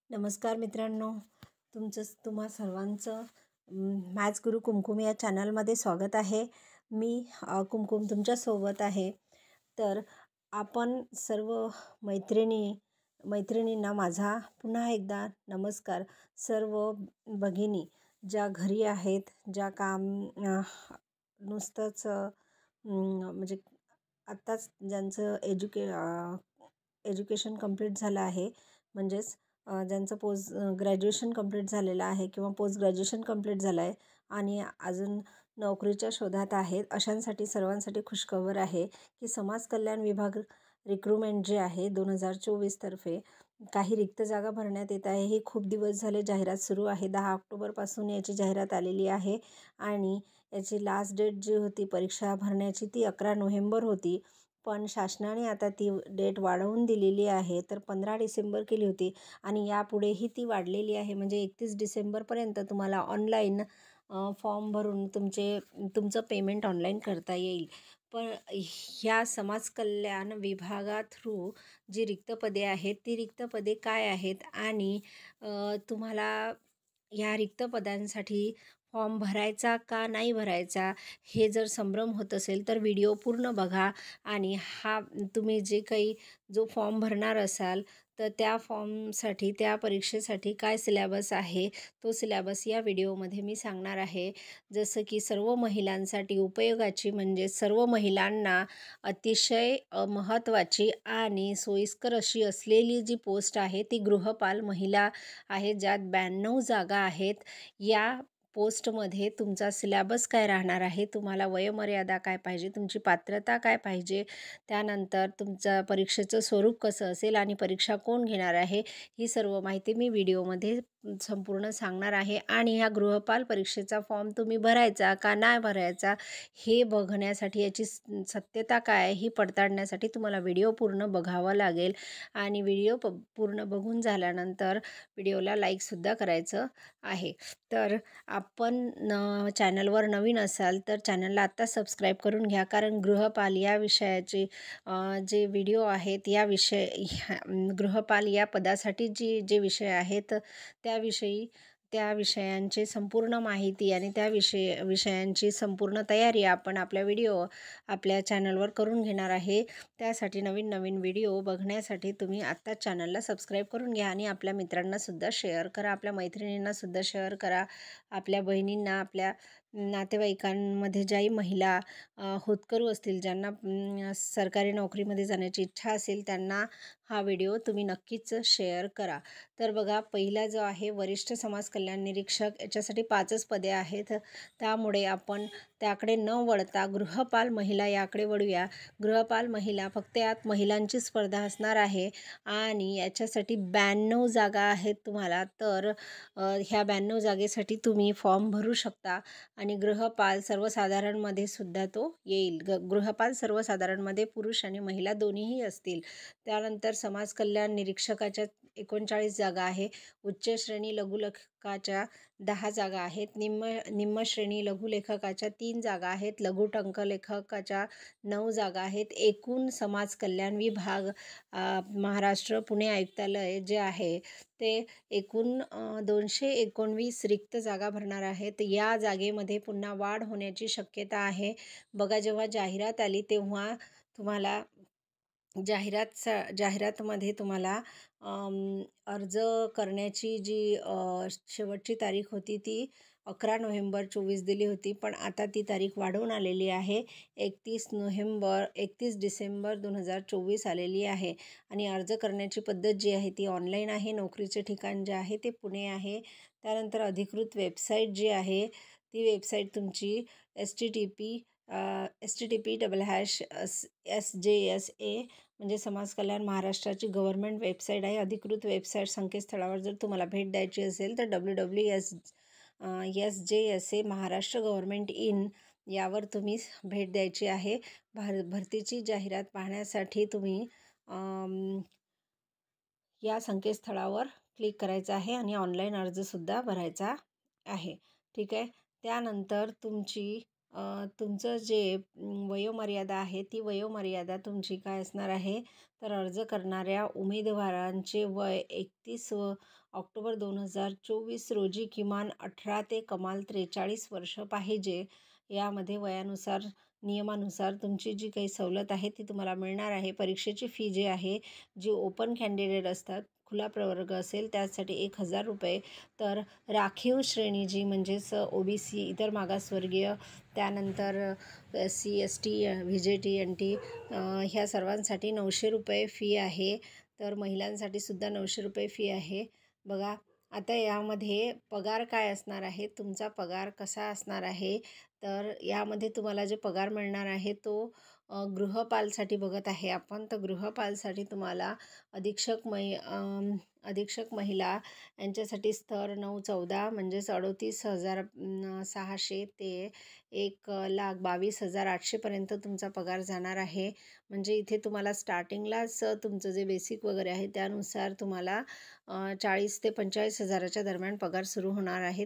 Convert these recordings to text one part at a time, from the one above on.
नमस्कार मित्रांनो, तुम्हा सर्वांचं मॅथ्स गुरु कुमकुम या चॅनलमध्ये स्वागत आहे। मी कुमकुम तुमच्यासोबत आहे। तर आपण सर्व मैत्रिणींना माझा पुन्हा एकदा नमस्कार। सर्व भगिनी ज्या घरी आहेत, ज्या नुसतंच म्हणजे आत्ताच ज्यांचं एज्युकेशन कंप्लीट झालं आहे, म्हणजेच ज्यांचं ग्रॅज्युएशन कंप्लीट झालेलं आहे किंवा पोस्ट ग्रॅज्युएशन कंप्लीट झालं आहे आणि अजून नोकरीच्या शोधात आहेत, अशांसाठी सर्वांसाठी खुशखबर आहे की समाज कल्याण विभाग रिक्रुटमेंट जे आहे 2024 तर्फे काही रिक्त जागा भरण्यात येत आहे। ही खूप दिवस झाले जाहिरात सुरू आहे। 10 ऑक्टोबरपासून याची जाहिरात आलेली आहे आणि याची लास्ट डेट जी होती परीक्षा भरण्याची ती 11 नोव्हेंबर होती, पण शासनाने आता ती डेट वाढवून दिलेली आहे, तर 15 डिसेंबर केली होती आणि यापुढेही ती वाढलेली आहे। म्हणजे 31 डिसेंबरपर्यंत तुम्हाला ऑनलाईन फॉर्म भरून तुमचं पेमेंट ऑनलाईन करता येईल। पण ह्या समाज कल्याण विभागा थ्रू जी रिक्त पदे आहेत, ती रिक्त पदे काय आहेत आणि तुम्हाला ह्या रिक्त पदांसाठी फॉर्म भरायचा का नाही भरायचा, हे जर संभ्रम होत असेल तर व्हिडिओ पूर्ण बघा। आणि तुम्ही जो फॉर्म भरणार असाल, तर त्या फॉर्मसाठी, त्या परीक्षेसाठी काय सिलेबस आहे, तो सिलेबस या व्हिडिओमध्ये मी सांगणार आहे। जसं की सर्व महिलांसाठी उपयोगाची, म्हणजे सर्व महिलांना अतिशय महत्त्वाची आणि सोयीस्कर अशी असलेली जी पोस्ट आहे ती गृहपाल महिला आहे, ज्यात 92 जागा आहेत। या पोस्टमध्ये तुमचा सिलेबस काय राहणार आहे, तुम्हाला वयोमर्यादा काय पाहिजे, तुमची पात्रता काय पाहिजे, त्यानंतर तुमचं परीक्षेचं स्वरूप कसं असेल आणि परीक्षा कोण घेणार आहे, ही सर्व माहिती मी व्हिडिओमध्ये संपूर्ण सांगणार आहे। आणि ह्या गृहपाल परीक्षेचा फॉर्म तुम्ही भरायचा का नाही भरायचा हे बघण्यासाठी, याची सत्यता काय आहे ही पडताळण्यासाठी तुम्हाला व्हिडिओ पूर्ण बघावा लागेल। आणि व्हिडिओ पूर्ण बघून झाल्यानंतर व्हिडिओला लाईकसुद्धा करायचं आहे। तर आपण चॅनलवर नवीन असाल तर चॅनलला आत्ता सबस्क्राईब करून घ्या, कारण गृहपाल या विषयाचे जे व्हिडिओ आहेत, गृहपाल या पदासाठी जे विषय आहेत त्या विषयांची संपूर्ण माहिती आणि त्या विषयांची संपूर्ण तयारी आपण आपल्या चॅनलवर करून घेणार आहे। त्यासाठी नवीन व्हिडिओ बघण्यासाठी तुम्ही आत्ता चॅनलला सबस्क्राईब करून घ्या आणि आपल्या मित्रांनासुद्धा शेअर करा, आपल्या मैत्रिणींनासुद्धा शेअर करा, आपल्या बहिणींना, आपल्या नातेवाईकांमध्ये ज्याही महिला होतकरू असतील, ज्यांना सरकारी नोकरीमध्ये जाण्याची इच्छा असेल, त्यांना हा व्हिडिओ तुम्ही नक्कीच शेअर करा। तर बघा, पहिला जो आहे वरिष्ठ समाज कल्याण निरीक्षक, याच्यासाठी 5च पदे आहेत, त्यामुळे आपण त्याकडे न वळता गृहपाल महिला याकडे वळूया। गृहपाल महिला, फक्त यात महिलांची स्पर्धा असणार आहे आणि याच्यासाठी 92 जागा आहेत तुम्हाला। तर ह्या 92 जागेसाठी तुम्ही फॉर्म भरू शकता आणि गृहपाल सर्वसाधारणमध्ये सुद्धा तो येईल। गृहपाल सर्वसाधारणमध्ये पुरुष आणि महिला दोन्हीही असतील। त्यानंतर समाज कल्याण निरीक्षकाच्या 39 जागा आहे, उच्च श्रेणी लघुलेखकाच्या 10 जागा आहेत, निम्न श्रेणी लघुलेखकाच्या 3 जागा आहेत, लघु टंकलेखकाच्या 9 जागा आहेत। एकूण समाज कल्याण विभाग महाराष्ट्र पुणे आयुक्तालय जे आहे ते एकूण 219 रिक्त जागा भरणार आहेत। या जागेमध्ये पुन्हा वाढ होण्याची शक्यता आहे। बघा, जेव्हा जाहिरात आली तेव्हा तुम्हाला जाहिरातमध्ये तुम्हाला अर्ज करण्याची जी शेवटची तारीख होती ती 11 नोव्हेंबर 24 दिली होती, पण आता ती तारीख वाढवून आलेली आहे, 31 डिसेंबर 2024 आलेली आहे। आणि अर्ज करण्याची पद्धत जी आहे ती ऑनलाईन आहे। नोकरीचे ठिकाण जे आहे ते पुणे आहे। त्यानंतर अधिकृत वेबसाईट जी आहे ती वेबसाईट तुमची http://sjsa म्हणजे समाज कल्याण महाराष्ट्राची गव्हर्नमेंट वेबसाईट आहे। अधिकृत वेबसाईट संकेतस्थळावर जर तुम्हाला भेट द्यायची असेल तर www.sjsa महाराष्ट्र गव्हर्नमेंट इन यावर तुम्ही भेट द्यायची आहे। भरतीची जाहिरात पाहण्यासाठी तुम्ही या संकेतस्थळावर क्लिक करायचं आहे आणि ऑनलाईन अर्जसुद्धा भरायचा आहे। ठीक आहे, त्यानंतर तुमची तुमचं जे वयोमर्यादा आहे ती वयोमर्यादा तुमची काय असणार आहे, तर अर्ज करणाऱ्या उमेदवारांचे वय 31 ऑक्टोबर 2024 रोजी किमान 18 ते कमाल 43 वर्ष पाहिजे. यामध्ये वयानुसार नियमानुसार तुमची जी काही सवलत आहे ती तुम्हाला मिळणार आहे. परीक्षेची फी जी आहे, जी ओपन कॅन्डिडेट असतात, खुला प्रवर्ग असेल त्यासाठी 1,000 रुपये. तर राखीव श्रेणी जी म्हणजेच OBC, इतर मागासवर्गीय, त्यानंतर SC ST VJT NT ह्या सर्वांसाठी 900 रुपये फी आहे. तर महिलांसाठी सुद्धा 900 रुपये फी आहे. बघा, आता यामध्ये पगार काय असणार आहे, तुमचा पगार कसा असणार आहे, तर यामध्ये तुम्हाला जे पगार मिळणार आहे तो गृहपालसाठी बघत आहे आपण. तर गृहपालसाठी तुम्हाला अधीक्षक महिला यांच्यासाठी स्तर 9-14 म्हणजेच 38,600 ते 1,22,800 पर्यंत तुमचा पगार जाणार आहे. म्हणजे इथे तुम्हाला स्टार्टिंगलाच तुमचं जे बेसिक वगैरे आहे त्यानुसार तुम्हाला 40 ते 45 हजाराच्या दरम्यान पगार सुरू होणार आहे.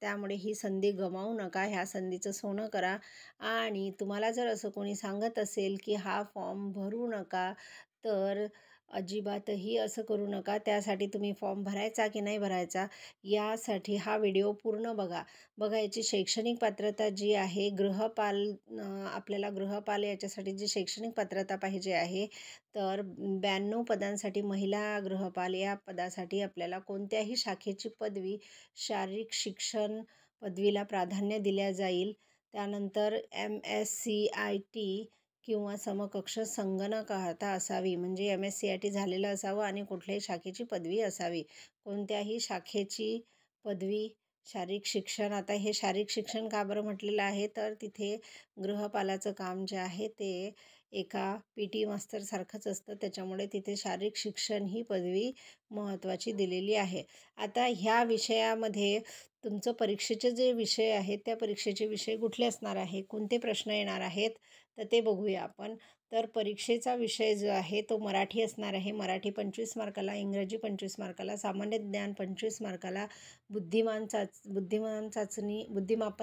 त्यामुळे ही संधी गमावू नका. ह्या संधीचं सोनं करा. आणि तुम्हाला जर असं कोणी सांगत असेल की हा फॉर्म भरू नका, तर अजिबातही असं करू नका. त्यासाठी तुम्ही फॉर्म भरायचा की नाही भरायचा यासाठी हा व्हिडिओ पूर्ण बघा. याची शैक्षणिक पात्रता जी आहे, आपल्याला गृहपाल याच्यासाठी जी शैक्षणिक पात्रता पाहिजे आहे, तर 92 पदांसाठी महिला गृहपाल या पदासाठी आपल्याला कोणत्याही शाखेची पदवी, शारीरिक शिक्षण पदवीला प्राधान्य दिल्या जाईल. त्यानंतर MSCIT किंवा समकक्ष संगणकार्हता असावी, म्हणजे MSCIT झालेलं असावं आणि कुठल्याही शाखेची पदवी असावी. कोणत्याही शाखेची पदवी, शारीरिक शिक्षण. आता हे शारीरिक शिक्षण का बरं म्हटलेलं आहे, तर तिथे गृहपालाचं काम जे आहे ते एका PT मास्तरसारखंच असतं. त्याच्यामुळे तिथे शारीरिक शिक्षण ही पदवी महत्त्वाची दिलेली आहे. आता ह्या विषयामध्ये तुमचं परीक्षेचे जे विषय आहेत त्या परीक्षेचे विषय कुठले असणार आहे, कोणते प्रश्न येणार आहेत, तर ते बघूया आपण. तर परीक्षेचा विषय जो आहे तो मराठी असणार आहे. मराठी 25 मार्काला, इंग्रजी 25 मार्काला, सामान्य ज्ञान 25 मार्काला, बुद्धिमापन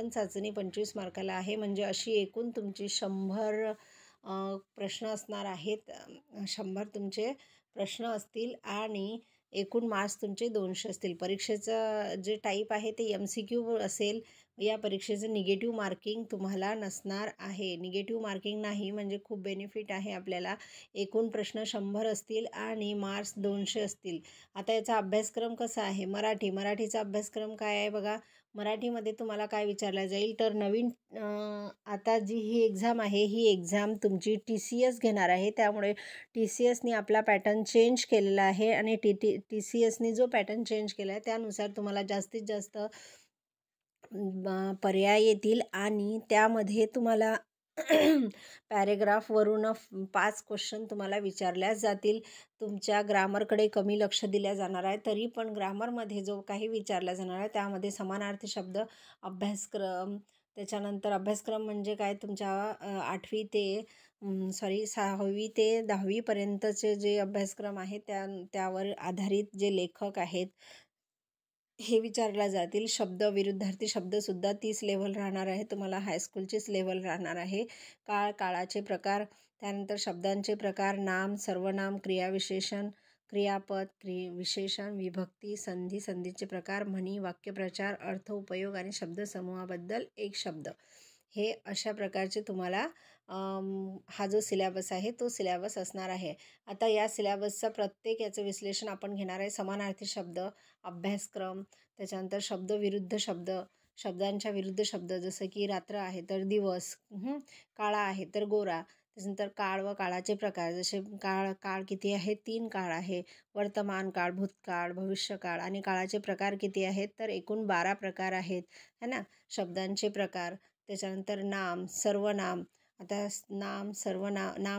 चाचणी 25 मार्काला आहे. म्हणजे अशी एकूण तुमची 100 प्रश्न असणार आहेत. 100 तुमचे प्रश्न असतील आणि एकूण मार्क्स तुमचे 200 असतील. परीक्षेचं जे टाईप आहे ते MCQ असेल. या परीक्षेचं निगेटिव्ह मार्किंग तुम्हाला नसणार आहे. निगेटिव्ह मार्किंग नाही म्हणजे खूप बेनिफिट आहे आपल्याला. एकूण प्रश्न 100 असतील आणि मार्क्स 200 असतील. आता याचा अभ्यासक्रम कसा आहे, मराठीचा अभ्यासक्रम काय आहे बघा. मराठीमध्ये तुम्हाला काय विचारलं जाईल, तर नवीन आता जी ही एक्झाम आहे, ही एक्झाम तुमची TCS घेणार आहे. त्यामुळे TCSनी आपला पॅटर्न चेंज केलेला आहे आणि TCSनी जो पॅटर्न चेंज केला आहे त्यानुसार तुम्हाला जास्तीत जास्त पर्याय येतील आणि त्यामध्ये तुम्हाला पॅरेग्राफवरून 5 क्वेश्चन तुम्हाला विचारल्या जातील. तुमच्या ग्रामरकडे कमी लक्ष दिल्या जाणार आहे. तरी पण ग्रामरमध्ये जो काही विचारला जाणार आहे त्यामध्ये समानार्थी शब्द, अभ्यासक्रम, त्याच्यानंतर अभ्यासक्रम म्हणजे काय, तुमच्या 6वी ते 10वीपर्यंतचे जे अभ्यासक्रम आहे त्यावर आधारित जे लेखक आहेत हे विचारल्या जातील. शब्द, विरुद्धार्थी शब्दसुद्धा 30 लेव्हल राहणार आहे. तुम्हाला हायस्कूलचीच लेव्हल राहणार आहे. काळाचे प्रकार, त्यानंतर शब्दांचे प्रकार, नाम, सर्वनाम, क्रियाविशेषण, क्रियापद, विशेषण, विभक्ती, संधी, संधीचे प्रकार, म्हणी, वाक्यप्रचार, अर्थ, उपयोग आणि शब्दसमूहाबद्दल एक शब्द. हे अशा प्रकारचे तुम्हाला हा जो सिलॅबस आहे तो सिलॅबस असणार आहे. आता या सिलॅबसचा प्रत्येक याचं विश्लेषण आपण घेणार आहे. समानार्थी शब्द, अभ्यासक्रम, त्याच्यानंतर शब्द विरुद्ध शब्द, शब्दांच्या विरुद्ध शब्द, जसं की रात्र आहे तर दिवस, काळा आहे तर गोरा, त्याच्यानंतर काळ व काळाचे प्रकार, जसे काळ किती आहे, 3 काळ आहे. वर्तमान काळ, भूतकाळ, भविष्यकाळ. आणि काळाचे प्रकार किती आहेत, तर एकूण 12 प्रकार आहेत, है ना. शब्दांचे प्रकार, त्याच्यानंतर नाम, सर्वनाम. आता नाम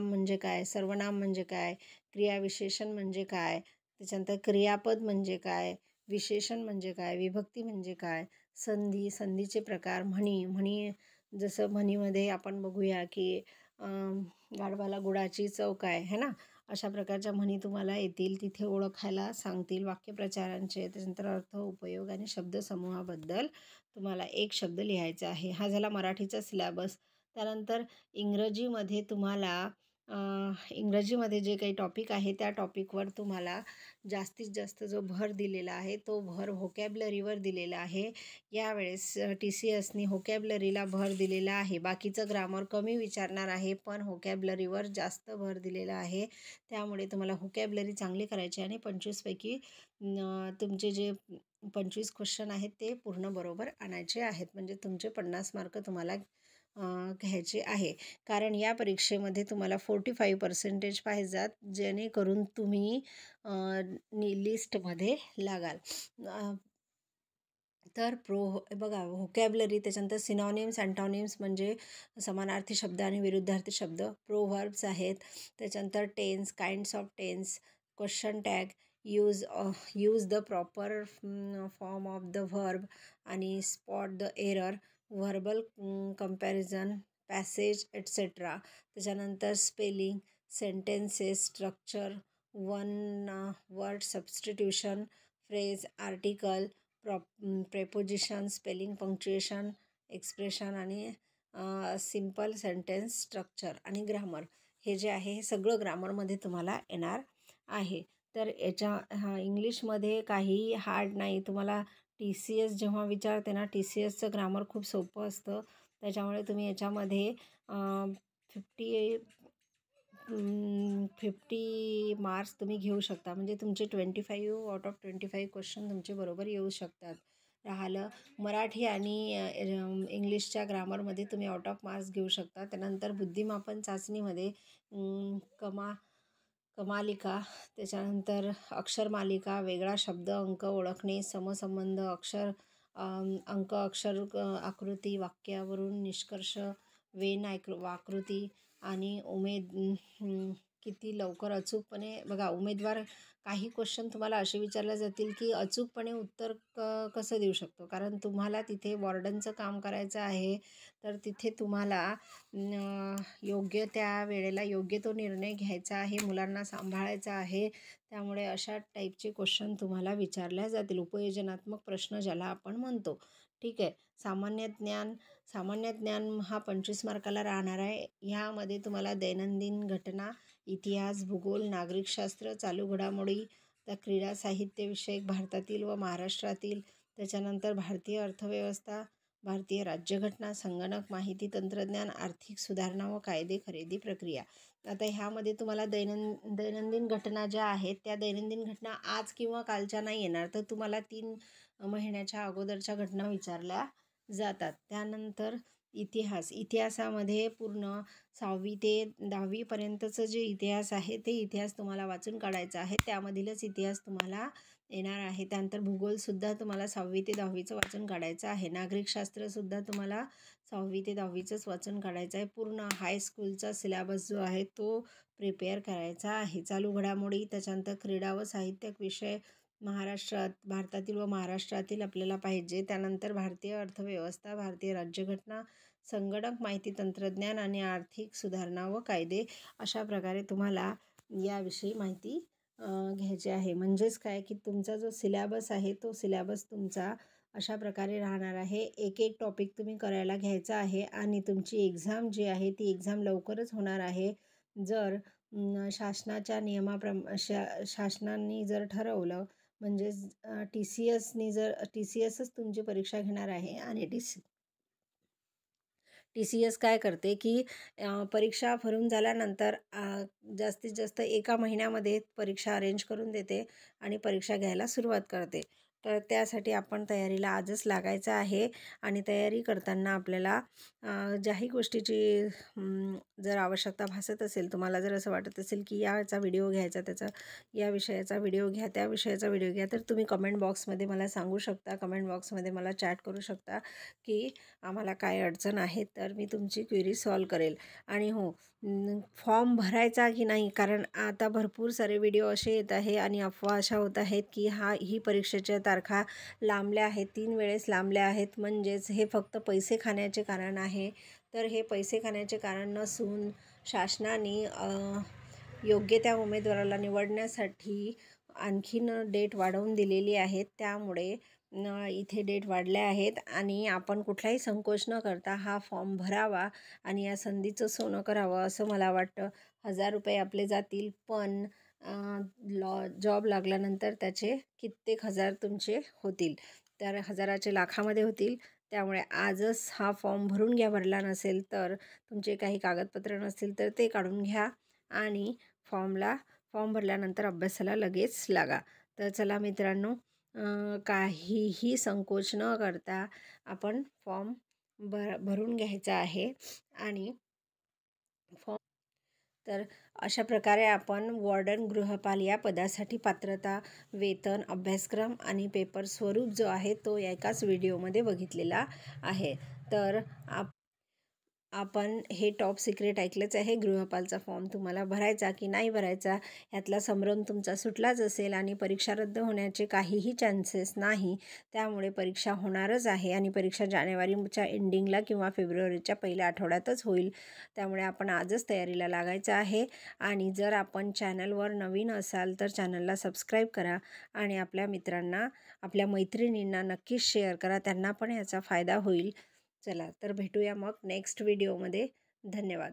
म्हणजे काय, सर्वनाम म्हणजे काय, क्रियाविशेषण म्हणजे काय, त्याच्यानंतर क्रियापद म्हणजे काय, विशेषण म्हणजे काय, विभक्ती म्हणजे काय, संधीचे प्रकार, म्हणी जसं म्हणीमध्ये आपण बघूया की गाढवाला गुळाची चव काय, है ना. अशा प्रकारच्या म्हणी तुम्हाला येतील. तिथे ओळखायला सांगतील वाक्यप्रचारांचे, त्याच्यानंतर अर्थ, उपयोग आणि शब्दसमूहाबद्दल तुम्हाला एक शब्द लिहायचा आहे. हा झाला मराठीचा सिलॅबस. त्यानंतर इंग्रजीमध्ये तुम्हाला इंग्रजीमध्ये जे काही टॉपिक आहे त्या टॉपिकवर तुम्हाला जास्तीत जास्त जो भर दिलेला आहे तो भर व्होकॅब्लरीवर दिलेला आहे. यावेळेस TCSनी व्होकॅब्लरीला भर दिलेला आहे. बाकीचं ग्रामर कमी विचारणार आहे, पण व्होकॅब्लरीवर जास्त भर दिलेला आहे. त्यामुळे तुम्हाला व्होकॅब्लरी चांगली करायची आणि 25 पैकी तुमचे जे 25 क्वेश्चन आहेत ते पूर्ण बरोबर आणायचे आहेत. म्हणजे तुमचे 50 मार्क तुम्हाला घ्यायचे आहे. कारण या परीक्षेमध्ये तुम्हाला 45% पाहिजेत, जेणेकरून तुम्ही लिस्टमध्ये लागाल. तर बघा व्होकॅब्लरी, त्याच्यानंतर सिनॉनिम्स, अँटॉनिम्स म्हणजे समानार्थी शब्द आणि विरुद्धार्थी शब्द, प्रोव्हर्ब्स आहेत, त्याच्यानंतर tenses, kinds of tenses, question tag, use the proper form of the verb आणि spot the error, verbal comparison, passage etcetera. त्याच्यानंतर spelling, sentences, structure, one word substitution, phrase, article, preposition, spelling, punctuation, expression आणि simple sentence structure आणि grammar. हे जे आहे हे सगळं ग्रामरमध्ये तुम्हाला येणार आहे. तर इंग्लिशमध्ये काही हार्ड नाही. तुम्हाला TCS जेव्हा विचारते ना, TCSचं ग्रामर खूप सोपं असतं. त्याच्यामुळे तुम्ही याच्यामध्ये 50 मार्क्स तुम्ही घेऊ शकता. म्हणजे तुमचे 25 आउट ऑफ 25 क्वेश्चन तुमचे बरोबर येऊ शकतात. राहिलं मराठी आणि इंग्लिशच्या ग्रामरमध्ये तुम्ही आउट ऑफ मार्क्स घेऊ शकता. त्यानंतर बुद्धिमापन चाचणीमध्ये कमालिका, त्याच्यानंतर अक्षरमालिका, वेगळा शब्द, अंक ओळखणे, समसंबंध, अंक, अक्षर, आकृती, वाक्यावरून निष्कर्ष, वेन आकृती आणि किती लवकर अचूकपणे. बघा उमेदवार काही क्वेश्चन तुम्हाला असे विचारले जातील की अचूकपणे उत्तर कसं देऊ शकतो, कारण तुम्हाला तिथे वॉर्डनचं काम करायचं आहे. तर तिथे तुम्हाला योग्य त्या वेळेला योग्य तो निर्णय घ्यायचा आहे, मुलांना सांभाळायचा आहे. त्यामुळे अशा टाईपचे क्वेश्चन तुम्हाला विचारले जातील. उपयोजनात्मक प्रश्न ज्याला आपण म्हणतो. ठीक आहे. सामान्य ज्ञान हा 25 मार्काला राहणार आहे. ह्यामध्ये तुम्हाला दैनंदिन घटना, इतिहास, भूगोल, नागरिकशास्त्र, चालू घडामोडी, त्या क्रीडा, साहित्यविषयक, भारतातील व महाराष्ट्रातील, त्याच्यानंतर भारतीय अर्थव्यवस्था, भारतीय राज्यघटना, संगणक, माहिती तंत्रज्ञान, आर्थिक सुधारणा व कायदे, खरेदी प्रक्रिया. आता ह्यामध्ये तुम्हाला दैनंदिन घटना ज्या आहेत त्या दैनंदिन घटना आज किंवा कालच्या नाही येणार, तर तुम्हाला 3 महिन्याच्या अगोदरच्या घटना विचारल्या जातात. त्यानंतर इतिहासामध्ये पूर्ण 6वी ते 10वीपर्यंतचं जे इतिहास आहे ते इतिहास तुम्हाला वाचून काढायचा आहे. त्यामधीलच इतिहास तुम्हाला येणार आहे. त्यानंतर भूगोलसुद्धा तुम्हाला 6वी ते 10वीचं वाचून काढायचं आहे. नागरिकशास्त्रसुद्धा तुम्हाला 6वी ते 10वीचंच वाचून काढायचं आहे. पूर्ण हायस्कूलचा सिलॅबस जो आहे तो प्रिपेअर करायचा आहे. चालू घडामोडी, त्याच्यानंतर क्रीडा व साहित्यिक विषय, भारतातील व महाराष्ट्रातील आपल्याला पाहिजे. त्यानंतर भारतीय अर्थव्यवस्था, भारतीय राज्यघटना, संगणक, माहिती तंत्रज्ञान आणि आर्थिक सुधारणा व कायदे. अशा प्रकारे तुम्हाला याविषयी माहिती घ्यायची आहे. म्हणजेच काय की तुमचा जो सिलॅबस आहे तो सिलॅबस तुमचा अशा प्रकारे राहणार आहे. एक टॉपिक तुम्ही करायला घ्यायचा आहे आणि तुमची एक्झाम जी आहे ती एक्झाम लवकरच होणार आहे. जर शासनाच्या शासनाने जर ठरवलं, म्हणजेच TCSच तुमची परीक्षा घेणार आहे. आणि TCS काय करते की परीक्षा भरून झाल्यानंतर जास्तीत जास्त 1 महिन्यामध्ये परीक्षा अरेंज करून देते आणि परीक्षा घ्यायला सुरुवात करते. तर त्यासाठी आपण तयारीला आजच लागायचं आहे. आणि तयारी करताना आपल्याला ज्याही गोष्टीची जर आवश्यकता भासत असेल, तुम्हाला जर असं वाटत असेल की याचा व्हिडिओ घ्यायचा, या विषयाचा व्हिडिओ घ्या, त्या विषयाचा व्हिडिओ घ्या, तर तुम्ही कमेंट बॉक्समध्ये मला सांगू शकता. कमेंट बॉक्समध्ये मला चॅट करू शकता की आम्हाला काय अडचण आहे, तर मी तुमची क्वेरी सॉल्व करेल. आणि हो, फॉर्म भरायचा की नाही, कारण आता भरपूर सारे व्हिडिओ असे येत आहे आणि अफवा अशा होत आहेत की ही परीक्षेच्या तारखा लांबल्या आहेत, 3 वेळेस लांबल्या आहेत, म्हणजेच हे फक्त पैसे खाण्याचे कारण आहे. तर हे पैसे खाण्याचे कारण नसून शासनाने योग्य त्या उमेदवाराला निवडण्यासाठी आणखीन डेट वाढवून दिलेली आहे. त्यामुळे इथे डेट वाढल्या आहेत आणि आपण कुठलाही संकोच न करता हा फॉर्म भरावा आणि या संधीचं सोनं करावं असं मला वाटतं. 1000 रुपये आपले जातील, पण जॉब लागल्यानंतर त्याचे कित्येक हजार तुमचे होतील. तर हजाराचे लाखामध्ये होतील. त्यामुळे आजच हा फॉर्म भरून घ्या. भरला नसेल तर तुमचे काही कागदपत्र नसतील तर ते काढून घ्या आणि फॉर्म भरल्यानंतर अभ्यासाला लगेच लागा. तर चला मित्रांनो, काहीही संकोच न करता आपण फॉर्म भरून घ्यायचा आहे आणि फॉर्म तर अशा प्रकारे आपण वॉर्डन गृहपाल या पदासाठी पात्रता, वेतन, अभ्यासक्रम आणि पेपर स्वरूप जो आहे तो एकाच व्हिडिओमध्ये बघितलेला आहे. तर आपण हे टॉप सिक्रेट ऐकलंच आहे. गृहपालचा फॉर्म तुम्हाला भरायचा की नाही भरायचा यातला संभ्रम तुमचा सुटलाच असेल आणि परीक्षा रद्द होण्याचे काहीही चान्सेस नाही. त्यामुळे परीक्षा होणारच आहे आणि परीक्षा जानेवारीच्या एंडिंगला किंवा फेब्रुवारीच्या पहिल्या आठवड्यातच होईल. त्यामुळे आपण आजच तयारीला लागायचं आहे. आणि जर आपण चॅनलवर नवीन असाल तर चॅनलला सबस्क्राईब करा आणि आपल्या मित्रांना, आपल्या मैत्रिणींना नक्कीच शेअर करा. त्यांना पण याचा फायदा होईल. चला तर भेटूया मग नेक्स्ट व्हिडिओमध्ये. धन्यवाद.